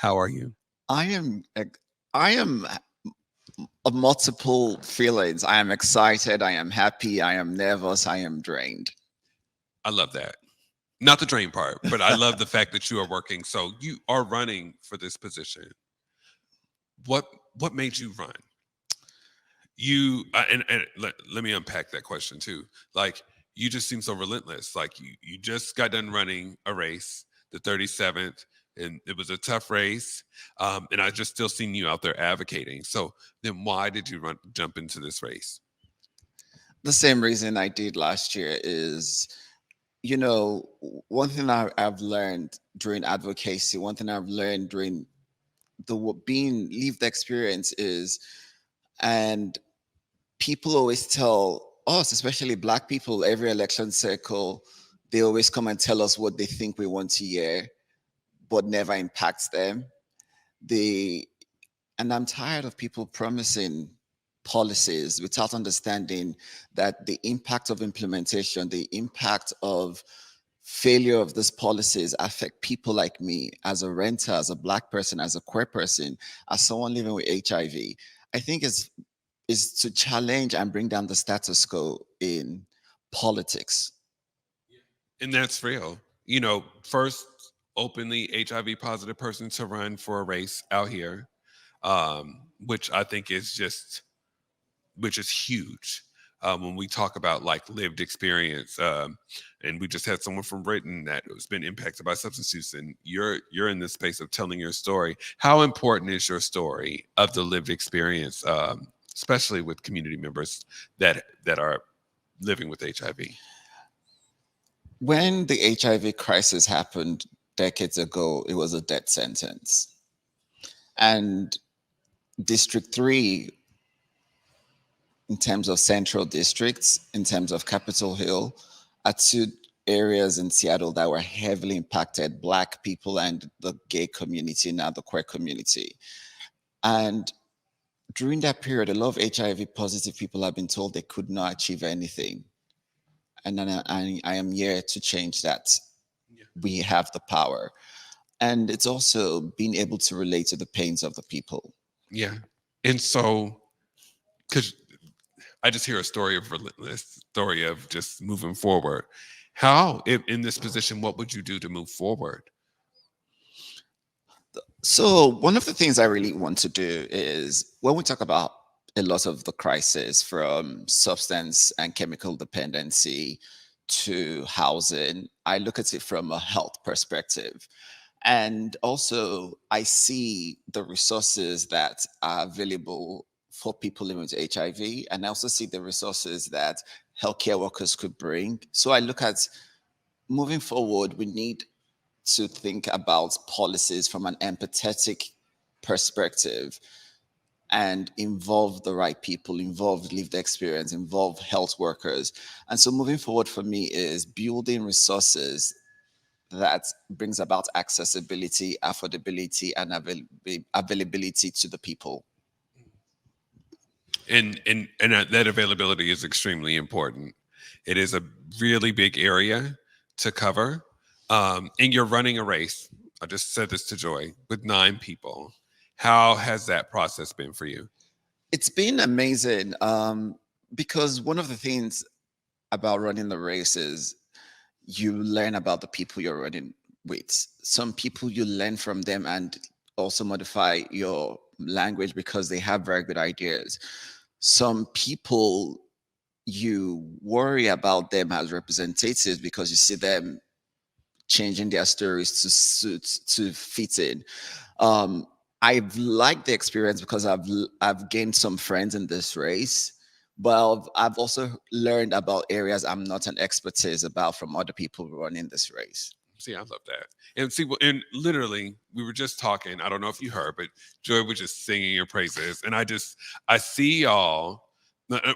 How are you? I am I am of multiple feelings. I am excited, I am happy, I am nervous, I am drained. I love that. Not the dream part, but I love the fact that you are working. So you are running for this position. What what made you run? And let me unpack that question too. Like you just seem so relentless. Like you just got done running a race, the 37th, and it was a tough race. And I just still seen you out there advocating. So then why did you jump into this race? The same reason I did last year is, one thing I've learned during advocacy, one thing I've learned during being lived experience is, and people always tell us, especially Black people, every election cycle, they always come and tell us what they think we want to hear, but never impacts them. They And I'm tired of people promising policies without understanding that the impact of implementation, the impact of failure of these policies affect people like me as a renter, as a Black person, as a queer person, as someone living with HIV. I think is to challenge and bring down the status quo in politics. And that's real. First openly HIV positive person to run for a race out here, which I think is just, which is huge. When we talk about like lived experience, and we just had someone from Britain that has been impacted by substance use, and you're in this space of telling your story. How important is your story of the lived experience, especially with community members that are living with HIV? When the HIV crisis happened decades ago, it was a death sentence. And District 3, in terms of central districts, in terms of Capitol Hill, are two areas in Seattle that were heavily impacted, Black people and the gay community, now the queer community. And during that period, a lot of HIV positive people have been told they could not achieve anything. And then I am here to change that. Yeah. We have the power. And it's also being able to relate to the pains of the people. Yeah. And so, because I just hear a story of relentless, story of just moving forward. How, if in this position, what would you do to move forward? So, one of the things I really want to do is when we talk about a lot of the crisis from substance and chemical dependency to housing, I look at it from a health perspective. And also, I see the resources that are available for people living with HIV, and I also see the resources that healthcare workers could bring. So, I look at moving forward, we need to think about policies from an empathetic perspective and involve the right people, involve lived experience, involve health workers. And so moving forward for me is building resources that brings about accessibility, affordability, and availability to the people. And that availability is extremely important. It is a really big area to cover. And you're running a race. I just said this to Joy with 9 people. How has that process been for you? It's been amazing, because one of the things about running the race is you learn about the people you're running with. Some people you learn from them and also modify your language because they have very good ideas. Some people you worry about them as representatives because you see them changing their stories to suit to fit in. Um, I've liked the experience because I've gained some friends in this race, but I've also learned about areas I'm not an expertise about from other people running this race. See, I love that. And see, and literally, we were just talking. I don't know if you heard, but Joy was just singing your praises, and I see y'all.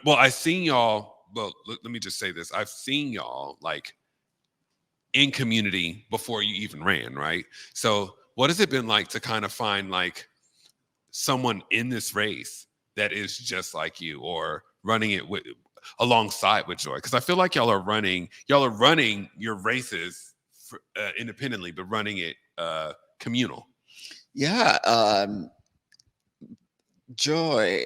Well, I seen y'all. Well, let me just say this: I've seen y'all like in community before you even ran, right? So, what has it been like to kind of find like someone in this race that is just like you, or running it with alongside with Joy? Because I feel like y'all are running your races independently, but running it communal. Yeah, Joy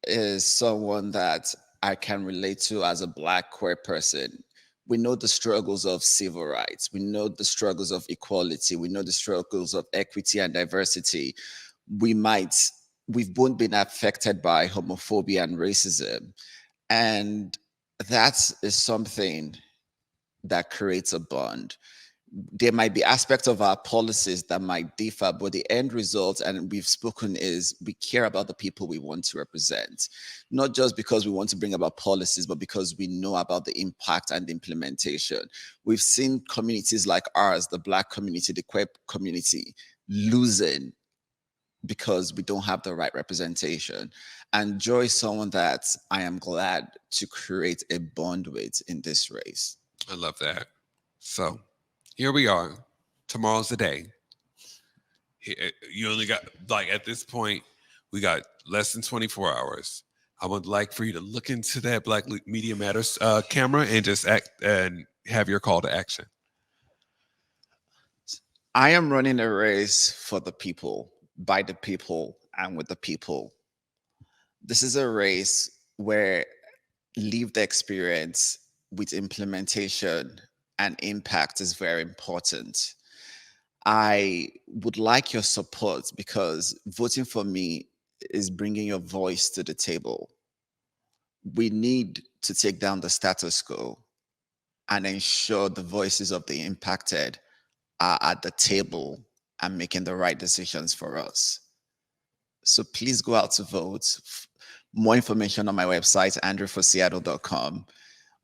is someone that I can relate to as a Black queer person. We know the struggles of civil rights. We know the struggles of equality. We know the struggles of equity and diversity. We might, we've both been affected by homophobia and racism. And that is something that creates a bond. There might be aspects of our policies that might differ, but the end result, and we've spoken, is we care about the people we want to represent, not just because we want to bring about policies, but because we know about the impact and the implementation. We've seen communities like ours, the Black community, the queer community, losing because we don't have the right representation. And Joy is someone that I am glad to create a bond with in this race. I love that. So here we are. Tomorrow's the day. You only got, like, at this point, we got less than 24 hours. I would like for you to look into that Media Matters camera and just act and have your call to action. I am running a race for the people, by the people, and with the people. This is a race where lived experience with implementation and impact is very important. I would like your support because voting for me is bringing your voice to the table. We need to take down the status quo and ensure the voices of the impacted are at the table and making the right decisions for us. So please go out to vote. More information on my website, andrewforseattle.com.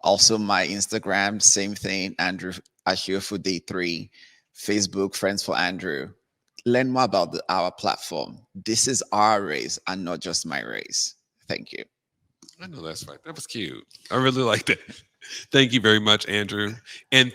Also, my Instagram, same thing, Andrew Ashiofu Day 3. Facebook, Friends for Andrew. Learn more about our platform. This is our race and not just my race. Thank you. I know that's right. That was cute. I really liked it. Thank you very much, Andrew. And